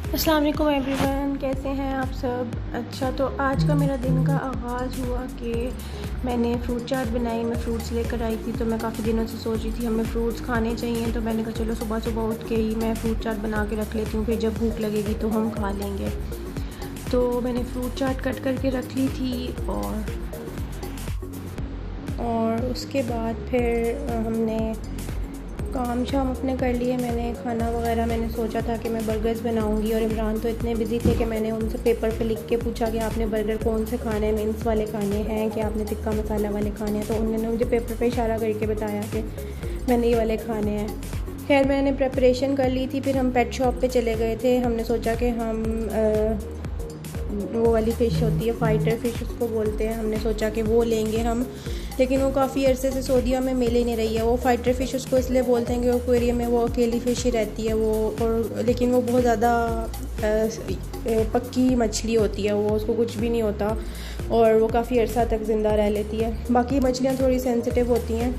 अस्सलाम वालेकुम एवरीवन, कैसे हैं आप सब। अच्छा, तो आज का मेरा दिन का आगाज़ हुआ कि मैंने फ़्रूट चाट बनाई। मैं फ़्रूट्स लेकर आई थी, तो मैं काफ़ी दिनों से सोच रही थी हमें फ़्रूट्स खाने चाहिए, तो मैंने कहा चलो सुबह सुबह उठ के ही मैं फ़्रूट चाट बना के रख लेती हूँ, फिर जब भूख लगेगी तो हम खा लेंगे। तो मैंने फ़्रूट चाट कट करके रख ली थी और उसके बाद फिर हमने काम शाम अपने कर लिए। मैंने खाना वगैरह मैंने सोचा था कि मैं बर्गर्स बनाऊंगी, और इमरान तो इतने बिज़ी थे कि मैंने उनसे पेपर पे लिख के पूछा कि आपने बर्गर कौन से खाने हैं, मिन्स वाले खाने हैं कि आपने तिक्का मसाला वाले खाने हैं। तो उन्होंने मुझे पेपर पे इशारा करके बताया कि मैंने ये वाले खाने हैं। खैर मैंने प्रेपरेशन कर ली थी। फिर हम पेट शॉप पे चले गए थे। हमने सोचा कि हम वो वाली फ़िश होती है, फाइटर फ़िश उसको बोलते हैं, हमने सोचा कि वो लेंगे हम, लेकिन वो काफ़ी अरसे से सऊदीया में मिल ही नहीं रही है। वो फाइटर फ़िश उसको इसलिए बोलते हैं कि एक्वेरियम में वो अकेली फ़िश ही रहती है वो, और लेकिन वो बहुत ज़्यादा पक्की मछली होती है, वो उसको कुछ भी नहीं होता और वो काफ़ी अरसा तक ज़िंदा रह लेती है। बाकी मछलियाँ थोड़ी सेंसिटिव होती हैं।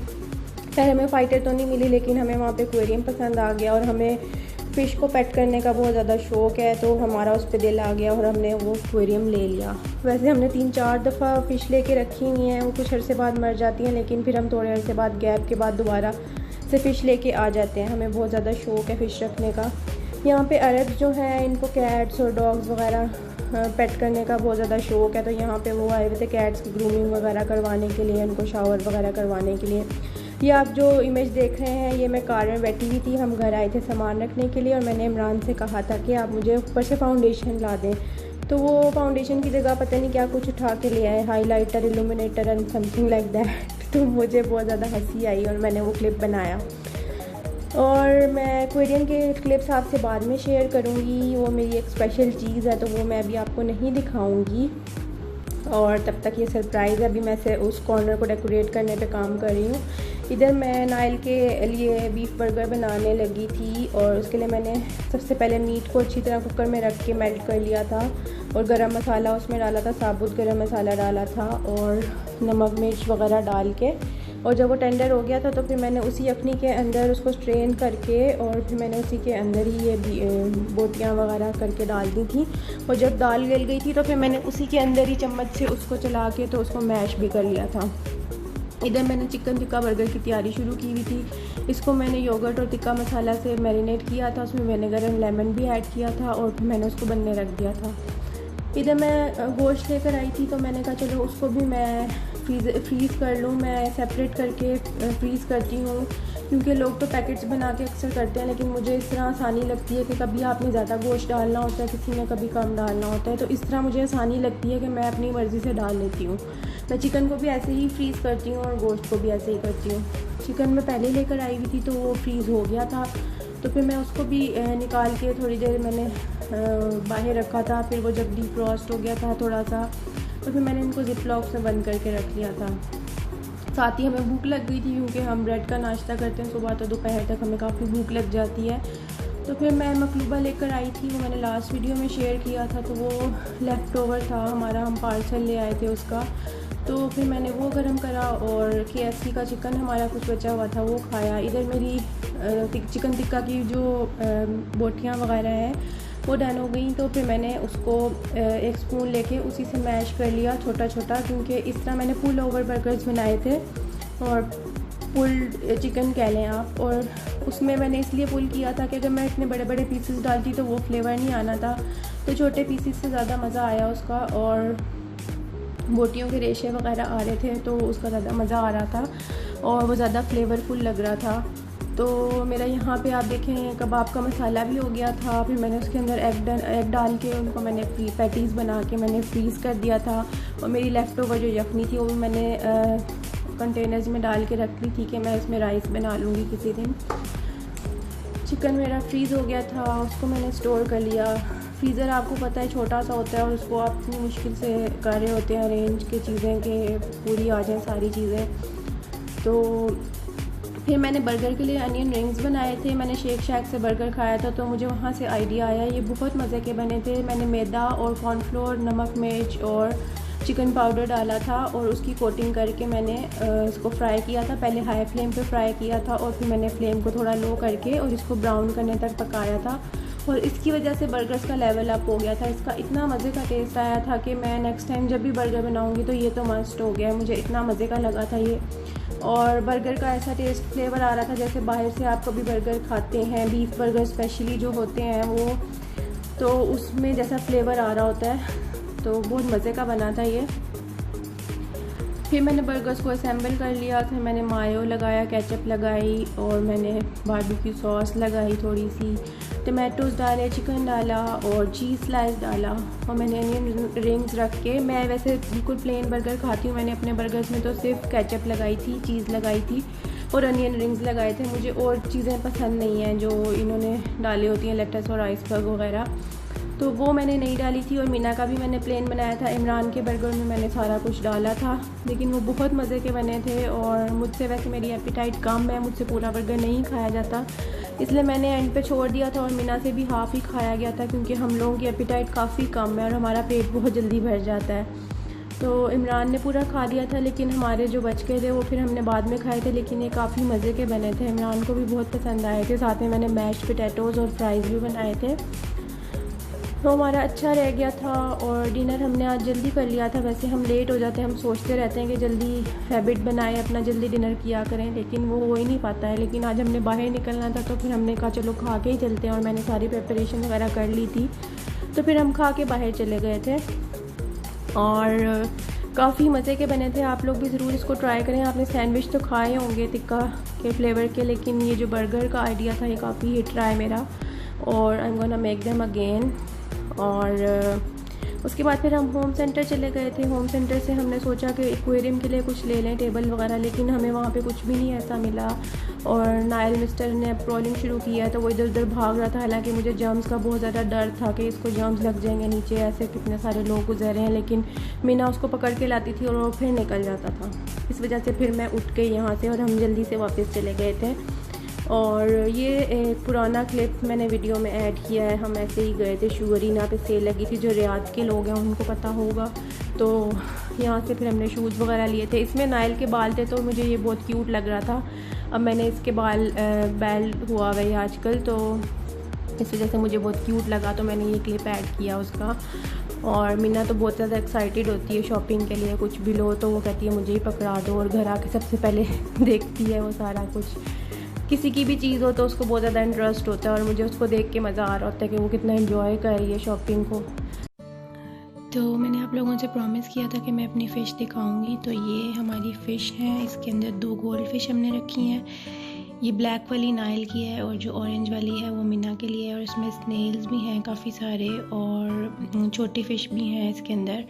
खैर हमें फ़ाइटर तो नहीं मिली, लेकिन हमें वहाँ पे एक्वेरियम पसंद आ गया और हमें फ़िश को पेट करने का बहुत ज़्यादा शौक़ है, तो हमारा उस पर दिल आ गया और हमने वो एक्वेरियम ले लिया। वैसे हमने 3-4 दफ़ा फ़िश लेके रखी हुई हैं, वो कुछ अरसे बाद मर जाती हैं, लेकिन फिर हम थोड़े अरसे बाद गैप के बाद दोबारा से फ़िश लेके आ जाते हैं। हमें बहुत ज़्यादा शौक़ है फ़िश रखने का। यहाँ पे अरब जो हैं इनको कैट्स और डॉग्स वगैरह पेट करने का बहुत ज़्यादा शौक़ है, तो यहाँ पे वो आए हुए थे कैट्स की ग्रूमिंग वगैरह करवाने के लिए, उनको शावर वगैरह करवाने के लिए। ये आप जो इमेज देख रहे हैं ये मैं कार में बैठी हुई थी, हम घर आए थे सामान रखने के लिए, और मैंने इमरान से कहा था कि आप मुझे ऊपर से फाउंडेशन ला दें। तो वो फाउंडेशन की जगह पता नहीं क्या कुछ उठा के ले आए, highlighter, illuminator and something like that. तो मुझे बहुत ज़्यादा हंसी आई और मैंने वो क्लिप बनाया। और मैं एक्वेरियम के क्लिप्स आपसे बाद में शेयर करूँगी, वो मेरी एक स्पेशल चीज़ है, तो वो मैं अभी आपको नहीं दिखाऊँगी। और तब तक ये सरप्राइज़ है, अभी मैं से उस कॉर्नर को डेकोरेट करने पे काम कर रही हूँ। इधर मैं नाइल के लिए बीफ बर्गर बनाने लगी थी, और उसके लिए मैंने सबसे पहले मीट को अच्छी तरह कुकर में रख के मेल्ट कर लिया था, और गरम मसाला उसमें डाला था, साबुत गरम मसाला डाला था, और नमक मिर्च वगैरह डाल के, और जब वो टेंडर हो गया था तो फिर मैंने उसी यखनी के अंदर उसको स्ट्रेन करके, और फिर मैंने उसी के अंदर ही ये बोटियाँ वगैरह करके डाल दी थी। और जब दाल गल गई थी तो फिर मैंने उसी के अंदर ही चम्मच से उसको चला के तो उसको मैश भी कर लिया था। इधर मैंने चिकन टिक्का बर्गर की तैयारी शुरू की हुई थी। इसको मैंने योगर्ट और टिक्का मसाला से मैरिनेट किया था, उसमें विनेगर एंड लेमन भी ऐड किया था, और फिर मैंने उसको बनने रख दिया था। इधर मैं गोश्त लेकर आई थी, तो मैंने कहा चलो उसको भी मैं फ्रीज़ कर लूँ। मैं सेपरेट करके फ्रीज़ करती हूँ, क्योंकि लोग तो पैकेट्स बना के अक्सर करते हैं, लेकिन मुझे इस तरह आसानी लगती है कि कभी आपने ज़्यादा गोश्त डालना होता है, किसी ने कभी कम डालना होता है, तो इस तरह मुझे आसानी लगती है कि मैं अपनी मर्ज़ी से डाल लेती हूँ। मैं चिकन को भी ऐसे ही फ्रीज़ करती हूँ और गोश्त को भी ऐसे ही करती हूँ। चिकन में पहले लेकर आई हुई थी तो वो फ्रीज़ हो गया था, तो फिर मैं उसको भी निकाल के थोड़ी देर मैंने बाहर रखा था। फिर वो जब डीफ्रॉस्ट हो गया था थोड़ा सा, तो फिर मैंने इनको जिप लॉक्स में बंद करके रख लिया था। साथ ही हमें भूख लग गई थी, क्योंकि हम ब्रेड का नाश्ता करते हैं सुबह, तो दोपहर तक हमें काफ़ी भूख लग जाती है। तो फिर मैं मकलूबा लेकर आई थी, वो मैंने लास्ट वीडियो में शेयर किया था, तो वो लेफ़्ट ओवर था हमारा, हम पार्सल ले आए थे उसका। तो फिर मैंने वो गरम करा, और KFC का चिकन हमारा कुछ बचा हुआ था वो खाया। इधर मेरी चिकन टिक्का की जो बोटियाँ वगैरह हैं वो डन हो गई, तो फिर मैंने उसको एक स्पून लेके उसी से मैश कर लिया छोटा छोटा, क्योंकि इस तरह मैंने पुल ओवर बर्गर्स बनाए थे, और पुल चिकन कह लें आप। और उसमें मैंने इसलिए पुल किया था कि अगर मैं इतने बड़े बड़े पीसेस डालती तो वो फ्लेवर नहीं आना था, तो छोटे पीसेस से ज़्यादा मज़ा आया उसका, और बोटियों के रेशे वगैरह आ रहे थे तो उसका ज़्यादा मज़ा आ रहा था, और वो ज़्यादा फ्लेवरफुल लग रहा था। तो मेरा यहाँ पे आप देखें कबाब का मसाला भी हो गया था। फिर मैंने उसके अंदर एग डाल के उनको मैंने पैटीज़ बना के मैंने फ्रीज़ कर दिया था, और मेरी लेफ़्ट ओवर जो यखनी थी वो भी मैंने कंटेनर्स में डाल के रख ली थी कि मैं इसमें राइस बना लूँगी किसी दिन। चिकन मेरा फ्रीज़ हो गया था, उसको मैंने स्टोर कर लिया। फ्रीज़र आपको पता है छोटा सा होता है, और उसको आप इतनी मुश्किल से कर रहे होते हैं अरेंज की चीज़ें कि पूरी आ जाएँ सारी चीज़ें। तो फिर मैंने बर्गर के लिए अनियन रिंग्स बनाए थे। मैंने शेक शैक से बर्गर खाया था, तो मुझे वहाँ से आइडिया आया, ये बहुत मज़े के बने थे। मैंने मैदा और कॉर्नफ्लोर, नमक मिर्च और चिकन पाउडर डाला था, और उसकी कोटिंग करके मैंने इसको फ्राई किया था। पहले हाई फ्लेम पे फ्राई किया था, और फिर मैंने फ्लेम को थोड़ा लो करके और इसको ब्राउन करने तक पकाया था। और इसकी वजह से बर्गर्स का लेवल अप हो गया था। इसका इतना मज़े का टेस्ट आया था कि मैं नेक्स्ट टाइम जब भी बर्गर बनाऊंगी तो ये तो मस्ट हो गया है। मुझे इतना मज़े का लगा था ये। और बर्गर का ऐसा टेस्ट फ्लेवर आ रहा था जैसे बाहर से आप कभी बर्गर खाते हैं, बीफ बर्गर स्पेशली जो होते हैं वो, तो उसमें जैसा फ्लेवर आ रहा होता है। तो बहुत मज़े का बना था ये। फिर मैंने बर्गर्स को असेंबल कर लिया। फिर मैंने मायो लगाया, केचप लगाई और मैंने बारबेक्यू सॉस लगाई, थोड़ी सी टमाटोज़ डाले, चिकन डाला और चीज़ स्लाइस डाला। और मैंने अनियन रिंग्स रख के, मैं वैसे बिल्कुल प्लेन बर्गर खाती हूँ, मैंने अपने बर्गर्स में तो सिर्फ केचप लगाई थी, चीज़ लगाई थी और अनियन रिंग्स लगाए थे। मुझे और चीज़ें पसंद नहीं हैं जो इन्होंने डाली होती हैं, लेटस और आइसबर्ग वगैरह, तो वो मैंने नहीं डाली थी। और मीना का भी मैंने प्लेन बनाया था। इमरान के बर्गर में मैंने सारा कुछ डाला था, लेकिन वो बहुत मज़े के बने थे। और मुझसे वैसे मेरी एपिटाइट कम है, मुझसे पूरा बर्गर नहीं खाया जाता, इसलिए मैंने एंड पे छोड़ दिया था। और मीना से भी हाफ़ ही खाया गया था क्योंकि हम लोगों की एपिटाइट काफ़ी कम है और हमारा पेट बहुत जल्दी भर जाता है। तो इमरान ने पूरा खा लिया था, लेकिन हमारे जो बच गए थे वो फिर हमने बाद में खाए थे। लेकिन ये काफ़ी मज़े के बने थे, इमरान को भी बहुत पसंद आए थे। साथ में मैंने मैश्ड पोटैटोज़ और फ्राइज़ भी बनाए थे, तो हमारा अच्छा रह गया था। और डिनर हमने आज जल्दी कर लिया था। वैसे हम लेट हो जाते हैं, हम सोचते रहते हैं कि जल्दी हैबिट बनाए, अपना जल्दी डिनर किया करें, लेकिन वो हो ही नहीं पाता है। लेकिन आज हमने बाहर निकलना था तो फिर हमने कहा चलो खा के ही चलते हैं। और मैंने सारी प्रिपरेशन वगैरह कर ली थी, तो फिर हम खा के बाहर चले गए थे। और काफ़ी मज़े के बने थे। आप लोग भी ज़रूर इसको ट्राई करें। आपने सैंडविच तो खाए होंगे टिक्का के फ्लेवर के, लेकिन ये जो बर्गर का आइडिया था ये काफ़ी हिट रहा है मेरा। और I am gonna make them again. और उसके बाद फिर हम होम सेंटर चले गए थे। होम सेंटर से हमने सोचा कि एक्वेरियम के लिए कुछ ले लें, टेबल वगैरह, लेकिन हमें वहाँ पे कुछ भी नहीं ऐसा मिला। और नाइल मिस्टर ने प्रॉलिंग शुरू किया तो वो इधर उधर भाग रहा था। हालांकि मुझे जर्म्स का बहुत ज़्यादा डर था कि इसको जर्म्स लग जाएंगे, नीचे ऐसे कितने सारे लोग गुजरे हैं, लेकिन मीना उसको पकड़ के लाती थी और वो फिर निकल जाता था। इस वजह से फिर मैं उठ गई यहाँ से और हम जल्दी से वापस चले गए थे। और ये एक पुराना क्लिप मैंने वीडियो में ऐड किया है। हम ऐसे ही गए थे, शुगरीना पे सेल लगी थी, जो रियाद के लोग हैं उनको पता होगा। तो यहाँ से फिर हमने शूज़ वगैरह लिए थे। इसमें नाइल के बाल थे तो मुझे ये बहुत क्यूट लग रहा था। अब मैंने इसके बाल बैल हुआ हुआ है आजकल, तो इस वजह से मुझे बहुत क्यूट लगा, तो मैंने ये क्लिप ऐड किया उसका। और मीना तो बहुत ज़्यादा एक्साइटेड होती है शॉपिंग के लिए, कुछ भी लो तो वो कहती है मुझे ही पकड़ा दो, और घर आके सबसे पहले देखती है वो सारा कुछ। किसी की भी चीज़ हो तो उसको बहुत ज़्यादा इंटरेस्ट होता है, और मुझे उसको देख के मज़ा आ रहा होता है कि वो कितना एंजॉय कर रही है शॉपिंग को। तो मैंने आप लोगों से प्रॉमिस किया था कि मैं अपनी फ़िश दिखाऊंगी। तो ये हमारी फ़िश है, इसके अंदर 2 गोल्ड फिश हमने रखी हैं। ये ब्लैक वाली नाइल की है और जो ऑरेंज वाली है वो मीना के लिए है। और इसमें स्नेल्स भी हैं काफ़ी सारे और छोटी फ़िश भी हैं इसके अंदर।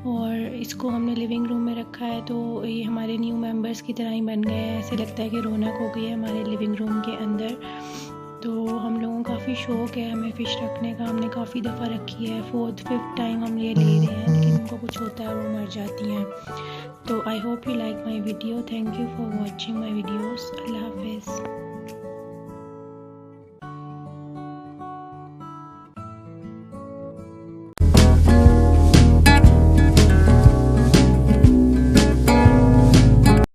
और इसको हमने लिविंग रूम में रखा है, तो ये हमारे न्यू मेंबर्स की तरह ही बन गए हैं। ऐसे लगता है कि रौनक हो गई है हमारे लिविंग रूम के अंदर। तो हम लोगों को काफ़ी शौक़ है हमें फ़िश रखने का। हमने काफ़ी दफ़ा रखी है, 4th-5th टाइम हम ये ले रहे हैं, लेकिन उनको कुछ होता है वो मर जाती हैं। तो I hope you like my video. Thank you for watching my videos. अल्लाह हाफ़िज़।